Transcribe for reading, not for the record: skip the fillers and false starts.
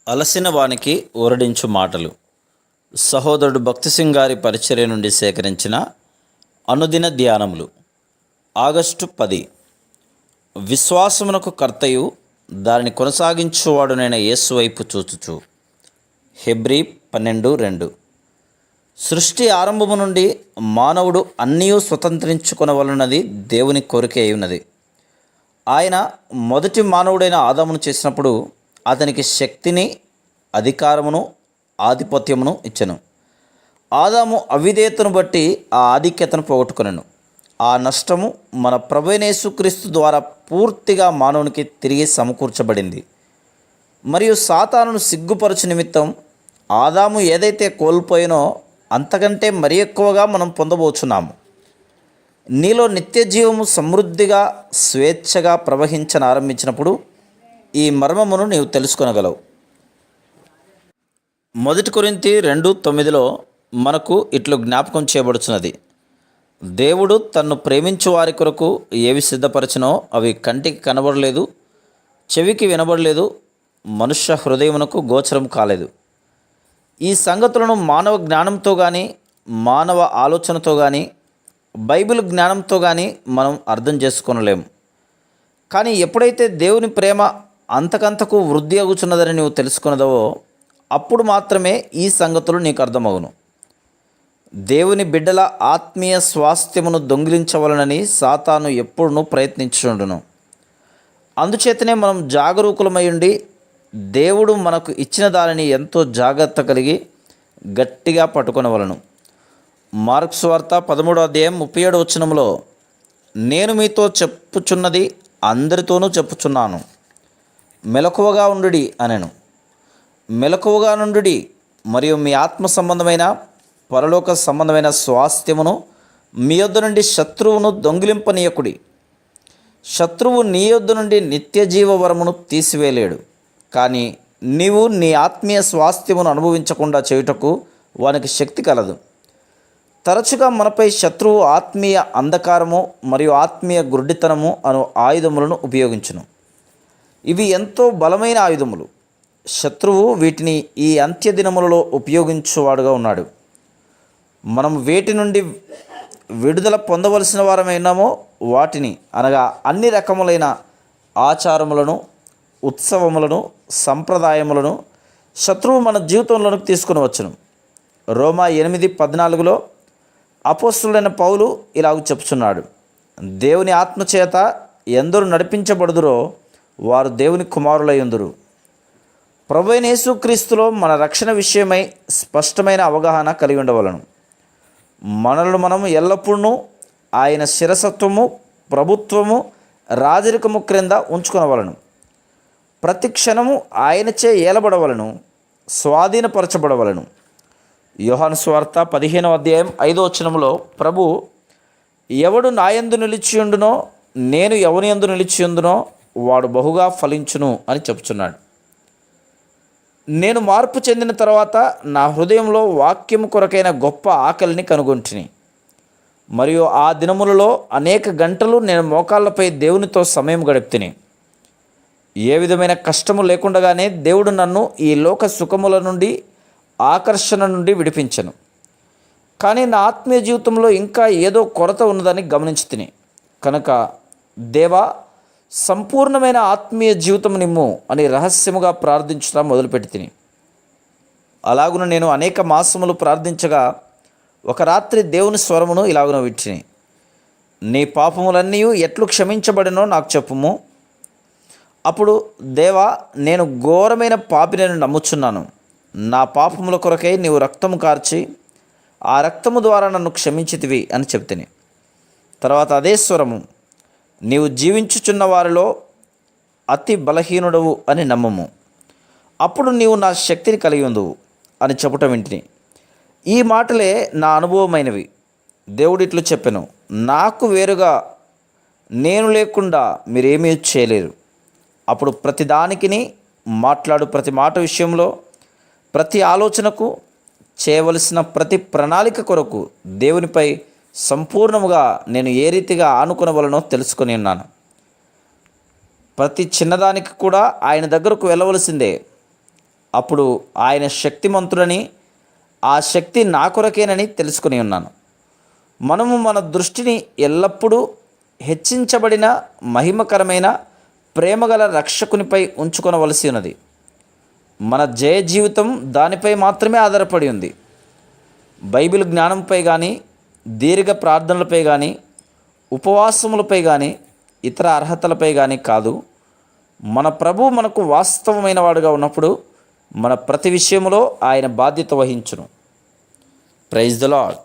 అలసిన వానికి ఊరడించు మాటలు. సహోదరుడు భక్తి సింగ్ గారి పరిచర్య నుండి సేకరించిన అనుదిన ధ్యానములు. ఆగస్టు 10. విశ్వాసమునకు కర్తయు దానిని కొనసాగించువాడునైన యేసు వైపు చూచుచు. హెబ్రీ 12:2. సృష్టి ఆరంభము నుండి మానవుడు అన్నీయూ స్వతంత్రించుకొనవలనది దేవుని కోరిక అయి ఉన్నది. ఆయన మొదటి మానవుడైన ఆదామును చేసినప్పుడు అతనికి శక్తిని, అధికారమును, ఆధిపత్యమును ఇచ్చెను. ఆదాము అవిధేయతను బట్టి ఆ ఆధిక్యతను పోగొట్టుకొనెను. ఆ నష్టము మన ప్రభువైన యేసుక్రీస్తు ద్వారా పూర్తిగా మానవునికి తిరిగి సమకూర్చబడింది. మరియు సాతానును సిగ్గుపరచు నిమిత్తం ఆదాము ఏదైతే కోల్పోయినో అంతకంటే మరి ఎక్కువగా మనం పొందబోచున్నాము. నీలో నిత్య జీవము సమృద్ధిగా స్వేచ్ఛగా ప్రవహించనారంభించినప్పుడు ఈ మర్మమును నీవు తెలుసుకొనగలవు. 1 కొరింథీ 2:9 మనకు ఇట్లు జ్ఞాపకం చేయబడుచున్నది. దేవుడు తన్ను ప్రేమించు వారి కొరకు ఏవి సిద్ధపరచినో అవి కంటికి కనబడలేదు, చెవికి వినబడలేదు, మనుష్య హృదయమునకు గోచరం కాలేదు. ఈ సంగతులను మానవ జ్ఞానంతో కానీ, మానవ ఆలోచనతో కానీ, బైబిల్ జ్ఞానంతో కానీ మనం అర్థం చేసుకోనలేము. కానీ ఎప్పుడైతే దేవుని ప్రేమ అంతకంతకు వృద్ధి అగుచున్నదని నువ్వు తెలుసుకున్నదవో అప్పుడు మాత్రమే ఈ సంగతులు నీకు అర్థమవును. దేవుని బిడ్డల ఆత్మీయ స్వాస్థ్యమును దొంగిలించవలనని సాతాను ఎప్పుడునూ ప్రయత్నించుండును. అందుచేతనే మనం జాగరూకులమై ఉండి దేవుడు మనకు ఇచ్చిన దానిని ఎంతో జాగ్రత్త కలిగి గట్టిగా పట్టుకొనవలను. మార్కు సువార్త 13:37 నేను మీతో చెప్పుచున్నది అందరితోనూ చెప్పుచున్నాను, మెలకువగా ఉండుడి అనెను. మెలకువగా నుండుడి మరియు మీ ఆత్మ సంబంధమైన పరలోక సంబంధమైన స్వాస్థ్యమును మీ యొద్ద నుండి శత్రువును దొంగిలింపనీయకుడి. శత్రువు నీ యొద్ద నుండి నిత్య జీవవరమును తీసివేయలేడు, కానీ నీవు నీ ఆత్మీయ స్వాస్థ్యమును అనుభవించకుండా చేయుటకు వానికి శక్తి కలదు. తరచుగా మనపై శత్రువు ఆత్మీయ అంధకారము మరియు ఆత్మీయ గుడ్డితనము అను ఆయుధములను ఉపయోగించును. ఇవి ఎంతో బలమైన ఆయుధములు. శత్రువు వీటిని ఈ అంత్యదినములలో ఉపయోగించువాడుగా ఉన్నాడు. మనం వేటి నుండి విడుదల పొందవలసిన వారమైనామో వాటిని, అనగా అన్ని రకములైన ఆచారములను, ఉత్సవములను, సంప్రదాయములను శత్రువు మన జీవితంలోనికి తీసుకుని వచ్చును. రోమా 8:14 అపోస్తలుడైన పౌలు ఇలాగ చెప్పుచున్నాడు, దేవుని ఆత్మచేత ఎందరు నడిపించబడుదురో వారు దేవుని కుమారులయ్యుందురు. ప్రభువైన యేసుక్రీస్తులో మన రక్షణ విషయమై స్పష్టమైన అవగాహన కలిగి ఉండవలను. మనలను మనము ఎల్లప్పుడూ ఆయన శిరసత్వము, ప్రభుత్వము, రాజరికము క్రింద ఉంచుకొనవలను. ప్రతి క్షణము ఆయనచే ఏలబడవలను, స్వాధీనపరచబడవలను. యోహాను సువార్త 15:5 ప్రభు, ఎవడు నాయందు నిలిచియుండునో నేను ఎవని యందు నిలిచియుందునో వాడు బహుగా ఫలించును అని చెప్తున్నాడు. నేను మార్పు చెందిన తర్వాత నా హృదయంలో వాక్యము కొరకైన గొప్ప ఆకలిని కనుగొంటిని. మరియు ఆ దినములలో అనేక గంటలు నేను మోకాళ్ళపై దేవునితో సమయం గడిపితిని. ఏ విధమైన కష్టము లేకుండానే దేవుడు నన్ను ఈ లోక సుఖముల నుండి, ఆకర్షణ నుండి విడిపించను. కానీ నా ఆత్మీయ జీవితంలో ఇంకా ఏదో కొరత ఉన్నదని గమనించి కనుక దేవా, సంపూర్ణమైన ఆత్మీయ జీవితం నిమ్ము అని రహస్యముగా ప్రార్థించడం మొదలుపెట్టి అలాగున నేను అనేక మాసములు ప్రార్థించగా ఒక రాత్రి దేవుని స్వరమును ఇలాగున విట్టిని, నీ పాపములన్నీ ఎట్లు క్షమించబడినో నాకు చెప్పుము. అప్పుడు దేవా, నేను ఘోరమైన పాపిని నమ్ముచున్నాను. నా పాపముల కొరకై నీవు రక్తము కార్చి ఆ రక్తము ద్వారా నన్ను క్షమించితివి అని చెప్తిని. తర్వాత అదే స్వరము, నీవు జీవించుచున్న వారిలో అతి బలహీనుడవు అని నమ్మము, అప్పుడు నీవు నా శక్తిని కలిగి ఉందువు అని చెప్పటం వింటిని. ఈ మాటలే నా అనుభవమైనవి. దేవుడు ఇట్లు చెప్పెను, నాకు వేరుగా నేను లేకుండా మీరేమీ చేయలేరు. అప్పుడు ప్రతి దానికిని మాట్లాడు ప్రతి మాట విషయంలో, ప్రతి ఆలోచనకు, చేయవలసిన ప్రతి ప్రణాళిక కొరకు దేవునిపై సంపూర్ణముగా నేను ఏ రీతిగా ఆనుకొనవలనో తెలుసుకొని ఉన్నాను. ప్రతి చిన్నదానికి కూడా ఆయన దగ్గరకు వెళ్ళవలసిందే. అప్పుడు ఆయన శక్తిమంతుడని, ఆ శక్తి నా కొరకేనని తెలుసుకుని ఉన్నాను. మనము మన దృష్టిని ఎల్లప్పుడూ హెచ్చించబడిన మహిమకరమైన ప్రేమగల రక్షకునిపై ఉంచుకొనవలసి ఉన్నది. మన జయ జీవితం దానిపై మాత్రమే ఆధారపడి ఉంది. బైబిల్ జ్ఞానంపై కానీ, దీర్ఘ ప్రార్థనలపై కానీ, ఉపవాసములపై కానీ, ఇతర అర్హతలపై కానీ కాదు. మన ప్రభు మనకు వాస్తవమైన వాడుగా ఉన్నప్పుడు మన ప్రతి విషయంలో ఆయన బాధ్యత వహించును. Praise the lord.